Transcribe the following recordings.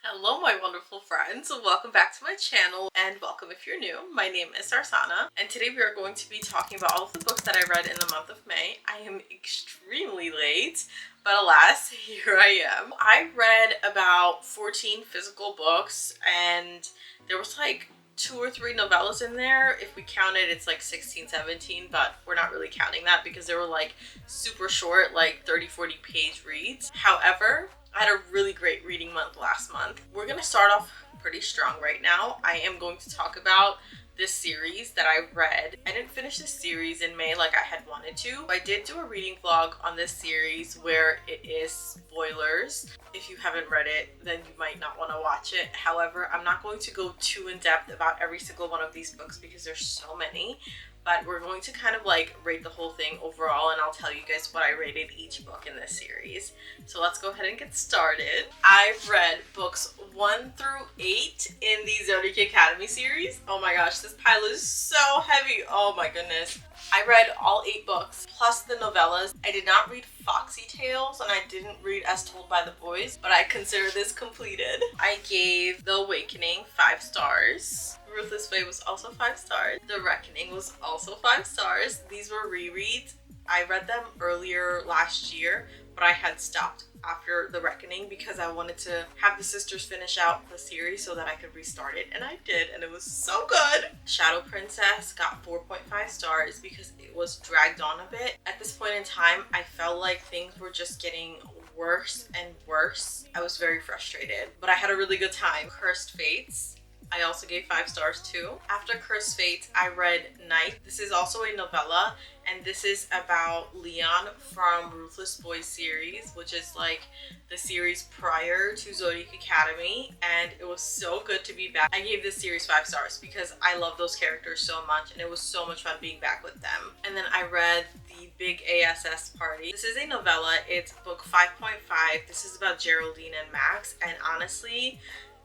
Hello my wonderful friends, welcome back to my channel and welcome if you're new. My name is Sarsana and today we are going to be talking about all of the books that I read in the month of May. I am extremely late, but alas, here I am. I read about 14 physical books and there was like 2 or 3 novellas in there. If we count it, it's like 16, 17, but we're not really counting that because they were like super short, like 30-40 page reads. However, I had a really great reading month last month. We're going to start off pretty strong right now. I am going to talk about this series that I read. I didn't finish this series in May like I had wanted to. I did do a reading vlog on this series where it is spoilers. If you haven't read it, then you might not want to watch it. However, I'm not going to go too in depth about every single one of these books because there's so many. But we're going to kind of like rate the whole thing overall, and I'll tell you guys what I rated each book in this series. So let's go ahead and get started. I've read books 1 through 8 in the Zodiac Academy series. Oh my gosh, this pile is so heavy. Oh my goodness. I read all 8 books, plus the novellas. I did not read Foxy Tales, and I didn't read As Told by the Boys, but I consider this completed. I gave The Awakening 5 stars. Ruthless Fate was also 5 stars. The Reckoning was also 5 stars. These were rereads. I read them earlier last year, but I had stopped after The Reckoning because I wanted to have the sisters finish out the series so that I could restart it, and I did, and it was so good. Shadow Princess got 4.5 stars because it was dragged on a bit. At this point in time, I felt like things were just getting worse and worse. I was very frustrated, but I had a really good time. Cursed Fates, I also gave 5 stars too. After Cursed Fates, I read Night. This is also a novella, and this is about Leon from Ruthless Boys series, which is like the series prior to Zodiac Academy, and it was so good to be back. I gave this series 5 stars because I love those characters so much, and it was so much fun being back with them. And then I read The Big ASS Party. This is a novella. It's book 5.5. This is about Geraldine and Max, and honestly,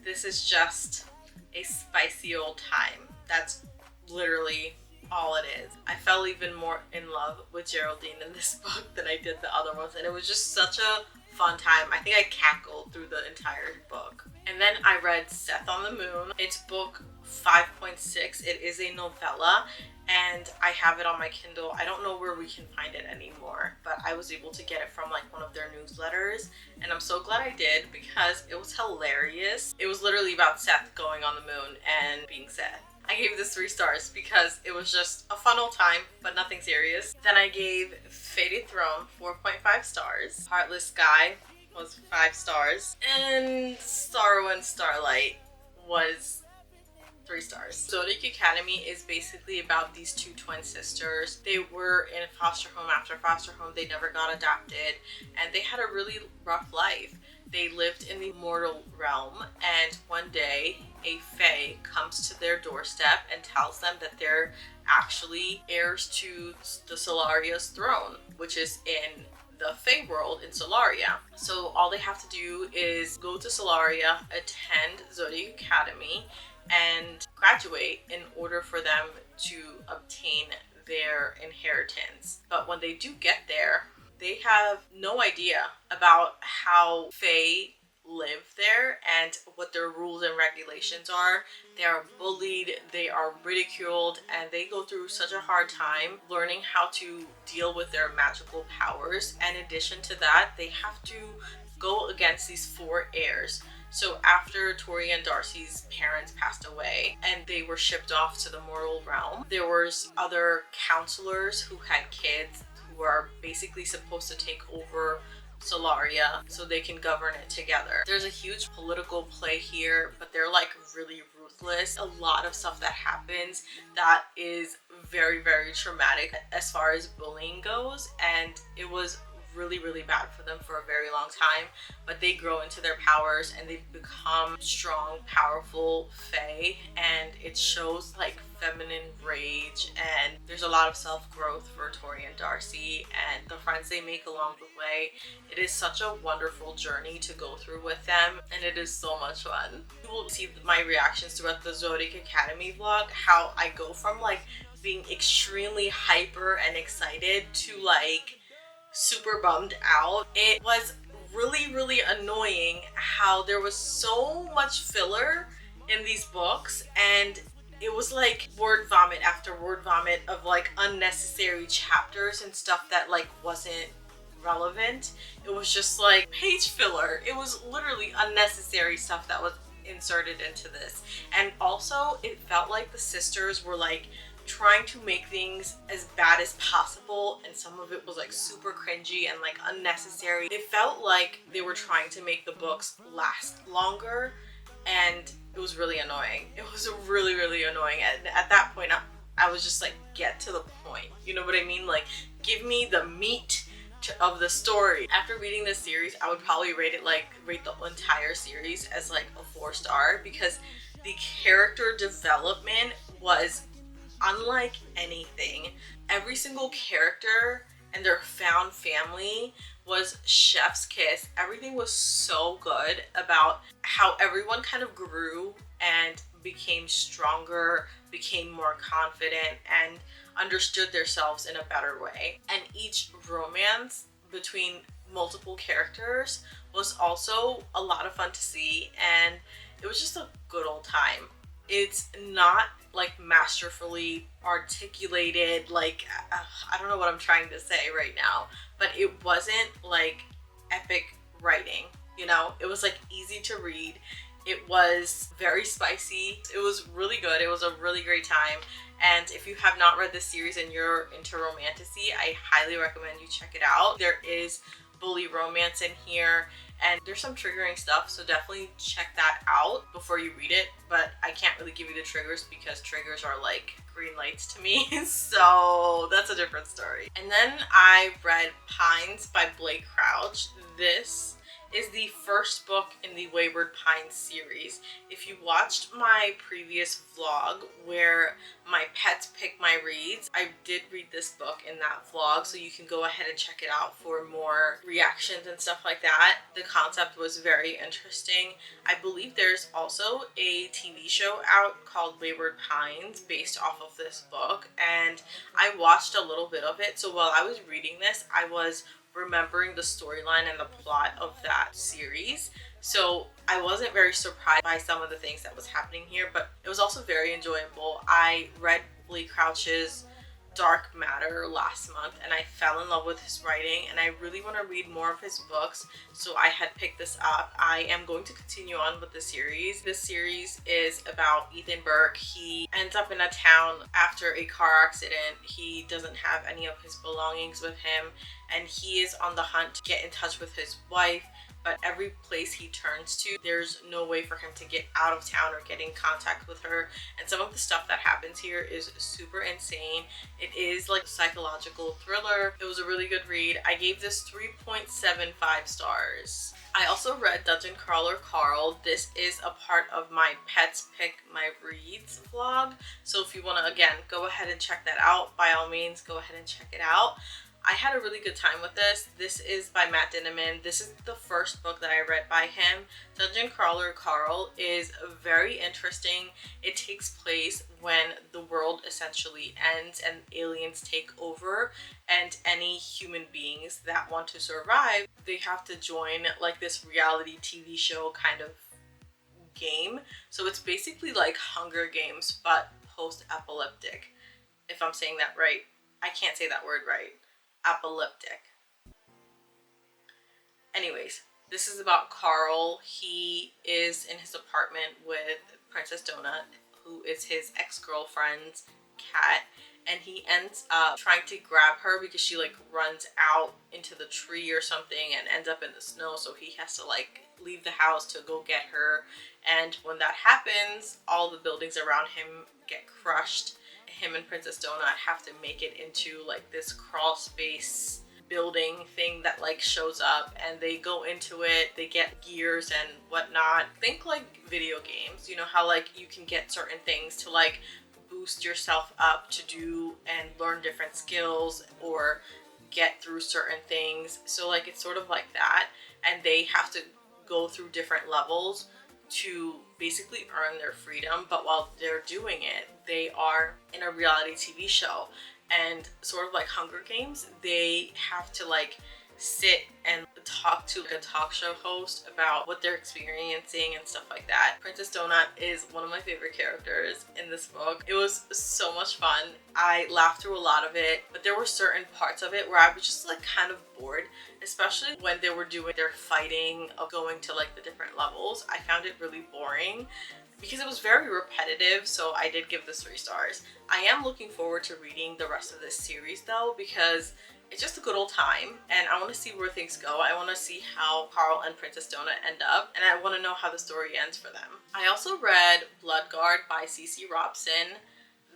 this is just a spicy old time. That's literally all it is. I fell even more in love with Geraldine in this book than I did the other ones, and it was just such a fun time. I think I cackled through the entire book. And then I read Seth on the Moon. It's book 5.6. It is a novella, and I have it on my Kindle. I don't know where we can find it anymore, but I was able to get it from like one of their newsletters, and I'm so glad I did because it was hilarious. It was literally about Seth going on the moon and being Seth. I gave this 3 stars because it was just a fun old time, but nothing serious. Then I gave Fated Throne 4.5 stars. Heartless Sky was 5 stars. And Sorrow and Starlight was 3 stars. Zodiac Academy is basically about these 2 twin sisters. They were in foster home after foster home. They never got adopted, and they had a really rough life. They lived in the mortal realm, and one day a fae comes to their doorstep and tells them that they're actually heirs to the Solaria's throne, which is in the Fae world in Solaria. So all they have to do is go to Solaria, attend Zodiac Academy, and graduate in order for them to obtain their inheritance. But when they do get there, they have no idea about how Fae live there and what their rules and regulations are. They are bullied, they are ridiculed, and they go through such a hard time learning how to deal with their magical powers. And in addition to that, they have to go against these 4 heirs. So after Tori and Darcy's parents passed away and they were shipped off to the mortal realm, there was other counselors who had kids who are basically supposed to take over Solaria so they can govern it together. There's a huge political play here, but they're like really ruthless. A lot of stuff that happens that is very, very traumatic as far as bullying goes, and it was really bad for them for a very long time, but they grow into their powers and they become strong, powerful fae, and it shows like feminine rage, and there's a lot of self-growth for Tori and Darcy and the friends they make along the way. It is such a wonderful journey to go through with them, and it is so much fun. You will see my reactions throughout the Zodiac Academy vlog, how I go from like being extremely hyper and excited to like super bummed out. It was really annoying how there was so much filler in these books, and it was like word vomit after word vomit of like unnecessary chapters and stuff that like wasn't relevant. It was just like page filler. It was literally unnecessary stuff that was inserted into this. And also it felt like the sisters were like trying to make things as bad as possible, and some of it was like super cringy and like unnecessary. It felt like they were trying to make the books last longer, and it was really annoying. It was really annoying. And at that point I was just like, get to the point. You know what I mean? Like, give me the meat of the story. After reading this series, I would probably rate the entire series as like a 4-star, because the character development was unlike anything. Every single character and their found family was chef's kiss. Everything was so good about how everyone kind of grew and became stronger, became more confident, and understood themselves in a better way. And each romance between multiple characters was also a lot of fun to see, and it was just a good old time. It's not like masterfully articulated, like I don't know what I'm trying to say right now, but it wasn't like epic writing, you know? It was like easy to read. It was very spicy. It was really good. It was a really great time. And if you have not read this series and you're into romantasy, I highly recommend you check it out. There is bully romance in here, and there's some triggering stuff, so definitely check that out before you read it. But I can't really give you the triggers because triggers are like green lights to me, so that's a different story. And then I read Pines by Blake Crouch. This is the first book in the Wayward Pines series. If you watched my previous vlog where my pets pick my reads, I did read this book in that vlog, so you can go ahead and check it out for more reactions and stuff like that. The concept was very interesting. I believe there's also a TV show out called Wayward Pines based off of this book, and I watched a little bit of it. So while I was reading this, I was remembering the storyline and the plot of that series, so I wasn't very surprised by some of the things that was happening here, but it was also very enjoyable. I read Blake Crouch's Dark Matter last month and I fell in love with his writing, and I really want to read more of his books, so I had picked this up. I am going to continue on with the series. This series is about Ethan Burke. He ends up in a town after a car accident. He doesn't have any of his belongings with him, and he is on the hunt to get in touch with his wife, but every place he turns to, there's no way for him to get out of town or get in contact with her. And some of the stuff that happens here is super insane. It is like a psychological thriller. It was a really good read. I gave this 3.75 stars. I also read Dungeon Crawler Carl. This is a part of my Pets Pick My Reads vlog, so if you want to, again, go ahead and check that out. By all means, go ahead and check it out. I had a really good time with this. This is by Matt Dinniman. This is the first book that I read by him. Dungeon Crawler Carl is very interesting. It takes place when the world essentially ends and aliens take over, and any human beings that want to survive, they have to join like this reality TV show kind of game. So it's basically like Hunger Games, but post-apocalyptic, if I'm saying that right. I can't say that word right. Apocalyptic. Anyways, this is about Carl. He is in his apartment with Princess Donut, who is his ex-girlfriend's cat, and he ends up trying to grab her because she like runs out into the tree or something and ends up in the snow, so he has to like leave the house to go get her. And when that happens, all the buildings around him get crushed. Him and Princess Donut have to make it into like this crawl space building thing that like shows up, and they go into it. They get gears and whatnot. Think like video games, you know how like you can get certain things to like boost yourself up to do and learn different skills or get through certain things. So like it's sort of like that, and they have to go through different levels to basically earn their freedom. But while they're doing it, they are in a reality TV show, and sort of like Hunger Games, they have to like sit and talk to a talk show host about what they're experiencing and stuff like that. Princess Donut is one of my favorite characters in this book. It was so much fun. I laughed through a lot of it, but there were certain parts of it where I was just like kind of bored, especially when they were doing their fighting of going to like the different levels. I found it really boring because it was very repetitive, so I did give this 3 stars. I am looking forward to reading the rest of this series though, because it's just a good old time and I want to see where things go. I want to see how Carl and Princess Donut end up, and I want to know how the story ends for them. I also read Bloodguard by C.C. Robson.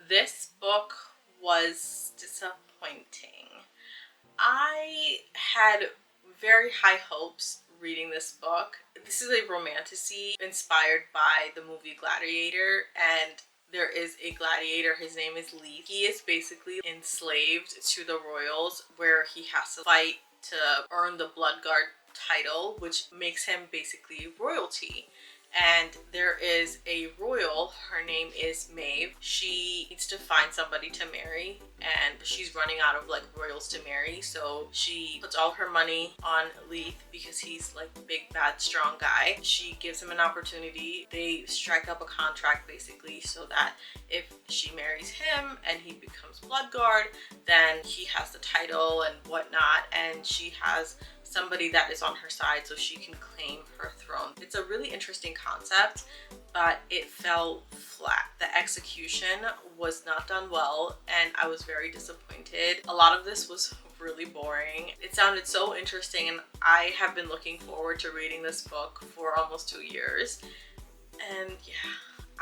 This book was disappointing. I had very high hopes reading this book. This is a romantasy inspired by the movie Gladiator, and there is a gladiator. His name is Leith. He is basically enslaved to the royals, where he has to fight to earn the Bloodguard title, which makes him basically royalty. And there is a royal, her name is Maeve. She needs to find somebody to marry, and she's running out of like royals to marry, so she puts all her money on Leith because he's like a big bad strong guy. She gives him an opportunity. They strike up a contract basically so that if she marries him and he becomes Bloodguard, then he has the title and whatnot, and she has somebody that is on her side so she can claim her throne. It's a really interesting concept, but it fell flat. The execution was not done well, and I was very disappointed. A lot of this was really boring. It sounded so interesting, and I have been looking forward to reading this book for almost 2 years. And yeah,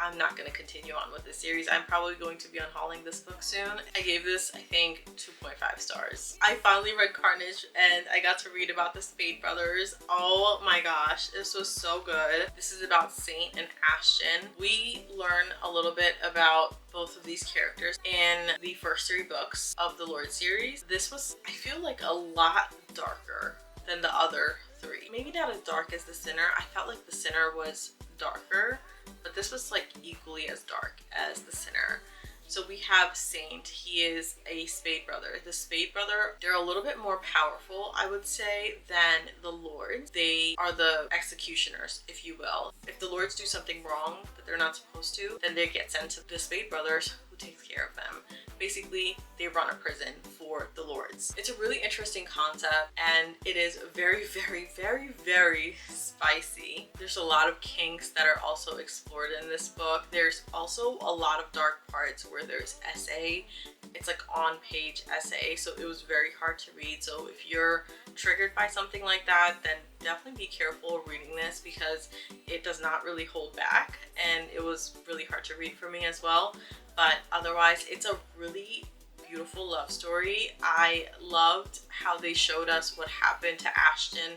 I'm not going to continue on with this series. I'm probably going to be unhauling this book soon. I gave this, I think, 2.5 stars. I finally read Carnage, and I got to read about the Spade brothers. Oh my gosh, this was so good. This is about Saint and Ashton. We learn a little bit about both of these characters in the first 3 books of the Lord series. This was, I feel like, a lot darker than the other 3. Maybe not as dark as The Sinner. I felt like The Sinner was darker, but this was like equally as dark as The Sinner. So we have Saint. He is a Spade brother. The Spade brother, they're a little bit more powerful, I would say, than the Lords. They are the executioners, if you will. If the Lords do something wrong that they're not supposed to, then they get sent to the Spade brothers, who takes care of them. Basically, they run a prison for the Lords. It's a really interesting concept, and it is very, very, very, very spicy. There's a lot of kinks that are also explored in this book. There's also a lot of dark parts where there's essay. It's like on-page essay, so it was very hard to read. So if you're triggered by something like that, then definitely be careful reading this, because it does not really hold back, and it was really hard to read for me as well. But otherwise, it's a really beautiful love story. I loved how they showed us what happened to Ashton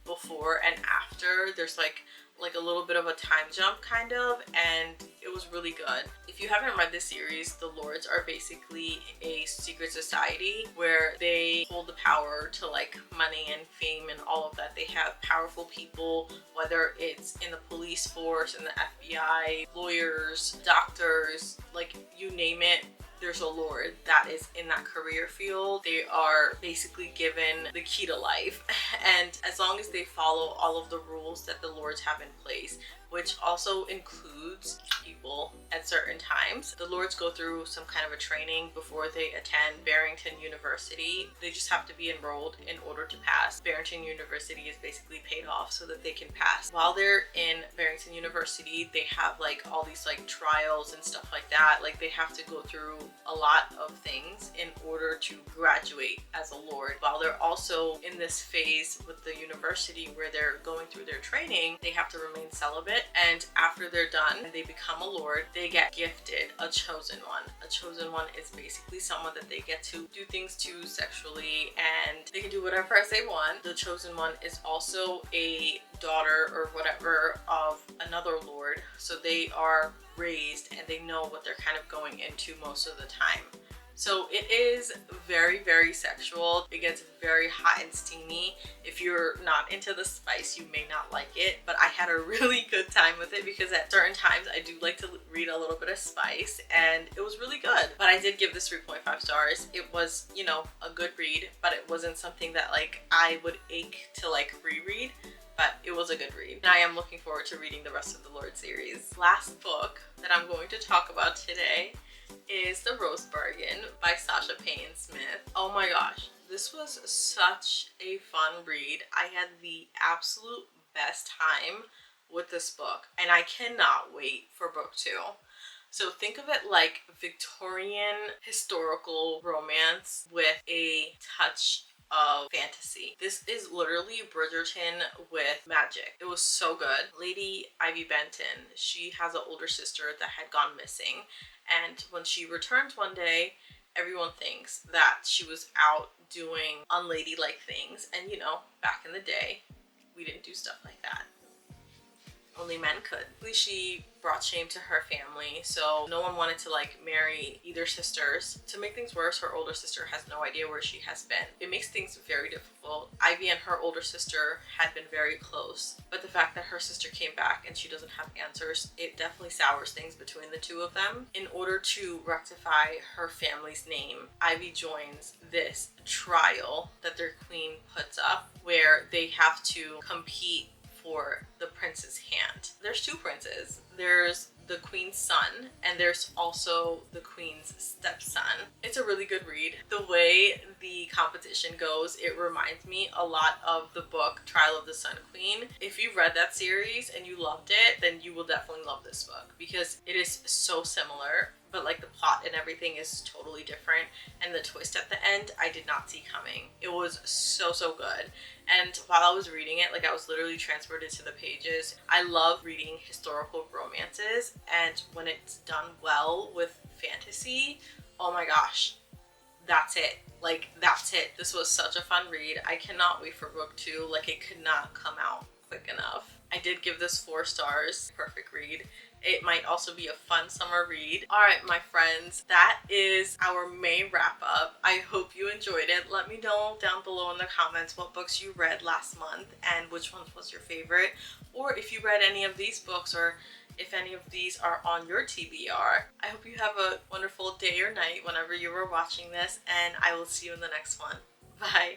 before and after. There's like a little bit of a time jump kind of, and it was really good. If you haven't read this series, the Lords are basically a secret society where they hold the power to like money and fame and all of that. They have powerful people, whether it's in the police force, in the FBI, lawyers, doctors, like you name it. There's a Lord that is in that career field. They are basically given the key to life, and as long as they follow all of the rules that the Lords have in place, which also includes people at certain times. The Lords go through some kind of a training before they attend Barrington University. They just have to be enrolled in order to pass. Barrington University is basically paid off so that they can pass. While they're in Barrington University, they have like all these like trials and stuff like that. Like they have to go through a lot of things in order to graduate as a Lord. While they're also in this phase with the university where they're going through their training, they have to remain celibate. And after they're done, they become a Lord. They get gifted a chosen one. A chosen one is basically someone that they get to do things to sexually, and they can do whatever as they want. The chosen one is also a daughter or whatever of another Lord. So they are raised and they know what they're kind of going into most of the time. So it is very, very sexual. It gets very hot and steamy. If you're not into the spice, you may not like it, but I had a really good time with it because at certain times I do like to read a little bit of spice, and it was really good. But I did give this 3.5 stars. It was, you know, a good read, but it wasn't something that like I would ache to like reread. But it was a good read. And I am looking forward to reading the rest of the Lord series. Last book that I'm going to talk about today is The Roast Bargain by Sasha Payne Smith. Oh my gosh, this was such a fun read. I had the absolute best time with this book, and I cannot wait for book 2. So think of it like Victorian historical romance with a touch of fantasy. This is literally Bridgerton with magic. It was so good. Lady Ivy Benton, she has an older sister that had gone missing, and when she returns one day, everyone thinks that she was out doing unladylike things, and you know, back in the day, we didn't do stuff like that. Only men could. She brought shame to her family, so no one wanted to like marry either sisters. To make things worse, her older sister has no idea where she has been. It makes things very difficult. Ivy and her older sister had been very close, but the fact that her sister came back and she doesn't have answers, it definitely sours things between the two of them. In order to rectify her family's name, Ivy joins this trial that their queen puts up where they have to compete for the prince's hand. There's 2 princes. There's the queen's son, and there's also the queen's stepson. It's a really good read. The way the competition goes, it reminds me a lot of the book Trial of the Sun Queen. If you read that series and you loved it, then you will definitely love this book because it is so similar, but like the plot and everything is totally different, and the twist at the end I did not see coming. It was so good. And while I was reading it, like I was literally transported to the pages. I love reading historical romances, and when it's done well with fantasy, oh my gosh, that's it. Like, that's it. This was such a fun read. I cannot wait for book 2. Like, it could not come out quick enough. I did give this 4 stars. Perfect read. It might also be a fun summer read. All right, my friends, that is our May wrap up. I hope you enjoyed it. Let me know down below in the comments what books you read last month and which one was your favorite, or if you read any of these books, or if any of these are on your TBR. I hope you have a wonderful day or night whenever you are watching this, and I will see you in the next one. Bye.